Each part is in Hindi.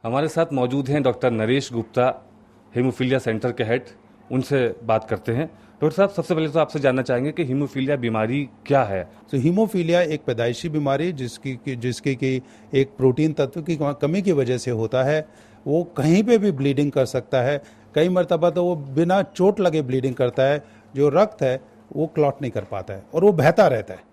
हमारे साथ मौजूद हैं doctor Naresh Gupta, haemophilia centre के हेड। उनसे बात करते हैं। डॉक्टर साहब, सबसे पहले तो आपसे जानना चाहेंगे कि हीमोफीलिया बीमारी क्या है। तो हीमोफीलिया एक पैदाइशी बीमारी जिसकी की एक प्रोटीन तत्व की कमी की वजह से होता है। वो कहीं पे भी ब्लीडिंग कर सकता है। कई मरतबा तो वो बिना चोट लगे ब्लीडिंग करता है। जो रक्त है वो क्लॉट नहीं कर पाता है और वो बहता रहता है।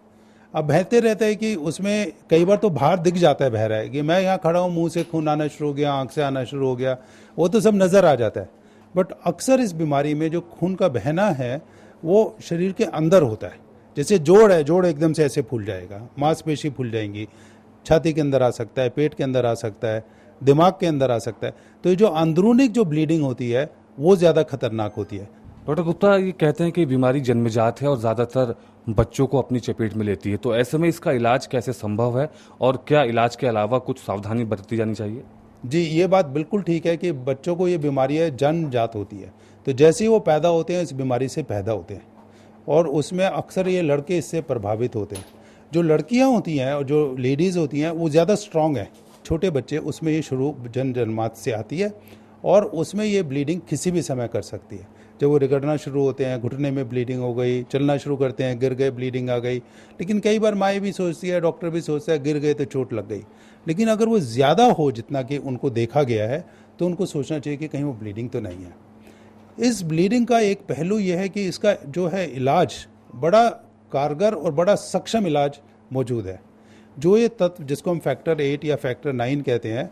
अब बहते रहता है कि उसमें कई बार तो बाहर दिख जाता है, बह रहा है कि मैं यहाँ खड़ा हूँ, मुंह से खून आना शुरू हो गया, आँख से आना शुरू हो गया, वो तो सब नज़र आ जाता है। बट अक्सर इस बीमारी में जो खून का बहना है वो शरीर के अंदर होता है। जैसे जोड़ है, जोड़ एकदम से ऐसे फूल जाएगा, मांसपेशी फूल जाएंगी, छाती के अंदर आ सकता है, पेट के अंदर आ सकता है, दिमाग के अंदर आ सकता है। तो ये जो अंदरूनी जो ब्लीडिंग होती है वो ज़्यादा खतरनाक होती है। डॉक्टर गुप्ता, ये कहते हैं कि बीमारी जन्मजात है और ज़्यादातर बच्चों को अपनी चपेट में लेती है, तो ऐसे में इसका इलाज कैसे संभव है और क्या इलाज के अलावा कुछ सावधानी बरती जानी चाहिए? जी, ये बात बिल्कुल ठीक है कि बच्चों को ये बीमारियाँ जन्मजात होती है। तो जैसे ही वो पैदा होते हैं इस बीमारी से पैदा होते हैं और उसमें अक्सर ये लड़के इससे प्रभावित होते हैं। जो लड़कियां होती हैं और जो लेडीज़ होती हैं वो ज़्यादा स्ट्रांग है। छोटे बच्चे उसमें ये शुरू जन्मात से आती है और उसमें ये ब्लीडिंग किसी भी समय कर सकती है। जब वो रगड़ना शुरू होते हैं, घुटने में ब्लीडिंग हो गई, चलना शुरू करते हैं, गिर गए, ब्लीडिंग आ गई। लेकिन कई बार माएँ भी सोचती है, डॉक्टर भी सोचता है गिर गए तो चोट लग गई। लेकिन अगर वो ज़्यादा हो जितना कि उनको देखा गया है तो उनको सोचना चाहिए कि कहीं वो ब्लीडिंग तो नहीं है। इस ब्लीडिंग का एक पहलू यह है कि इसका जो है इलाज बड़ा कारगर और बड़ा सक्षम इलाज मौजूद है। जो ये तत्व जिसको हम फैक्टर 8 या फैक्टर 9 कहते हैं,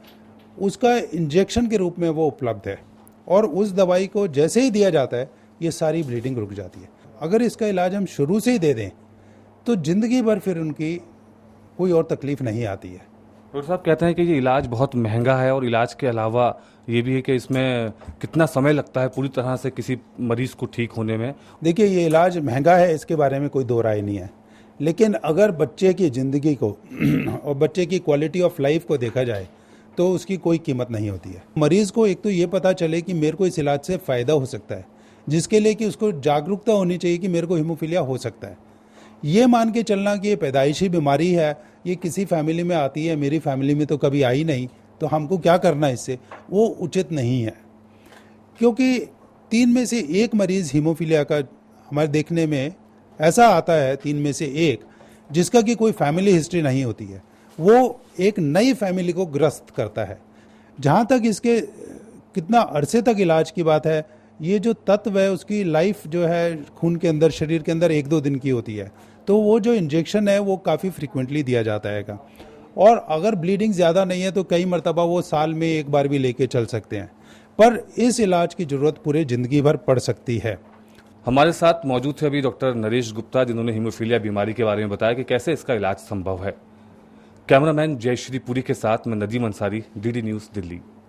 उसका इंजेक्शन के रूप में वो उपलब्ध है और उस दवाई को जैसे ही दिया जाता है ये सारी ब्लीडिंग रुक जाती है। अगर इसका इलाज हम शुरू से ही दे दें तो ज़िंदगी भर फिर उनकी कोई और तकलीफ़ नहीं आती है। डॉक्टर साहब कहते हैं कि ये इलाज बहुत महंगा है और इलाज के अलावा ये भी है कि इसमें कितना समय लगता है पूरी तरह से किसी मरीज को ठीक होने में। देखिए, ये इलाज महंगा है, इसके बारे में कोई दो राय नहीं है। लेकिन अगर बच्चे की ज़िंदगी को और बच्चे की क्वालिटी ऑफ लाइफ को देखा जाए तो उसकी कोई कीमत नहीं होती है। मरीज़ को एक तो ये पता चले कि मेरे को इस इलाज से फ़ायदा हो सकता है, जिसके लिए कि उसको जागरूकता होनी चाहिए कि मेरे को हीमोफीलिया हो सकता है। ये मान के चलना कि ये पैदाइशी बीमारी है, ये किसी फैमिली में आती है, मेरी फैमिली में तो कभी आई नहीं, तो हमको क्या करना है इससे, वो उचित नहीं है। क्योंकि 3 में से 1 मरीज़ हीमोफीलिया का हमारे देखने में ऐसा आता है, 3 में से 1 जिसका कि कोई फैमिली हिस्ट्री नहीं होती है। वो एक नई फैमिली को ग्रस्त करता है। जहाँ तक इसके कितना अरसे तक इलाज की बात है, ये जो तत्व है उसकी लाइफ जो है खून के अंदर, शरीर के अंदर 1-2 दिन की होती है। तो वो जो इंजेक्शन है वो काफ़ी फ्रिक्वेंटली दिया जाता है और अगर ब्लीडिंग ज़्यादा नहीं है तो कई मरतबा वो साल में 1 बार भी लेके चल सकते हैं। पर इस इलाज की ज़रूरत पूरे ज़िंदगी भर पड़ सकती है। हमारे साथ मौजूद थे अभी डॉक्टर नरेश गुप्ता, जिन्होंने हीमोफीलिया बीमारी के बारे में बताया कि कैसे इसका इलाज संभव है। कैमरामैन जयश्री पुरी के साथ मैं नदीम अंसारी, डीडी न्यूज़, दिल्ली।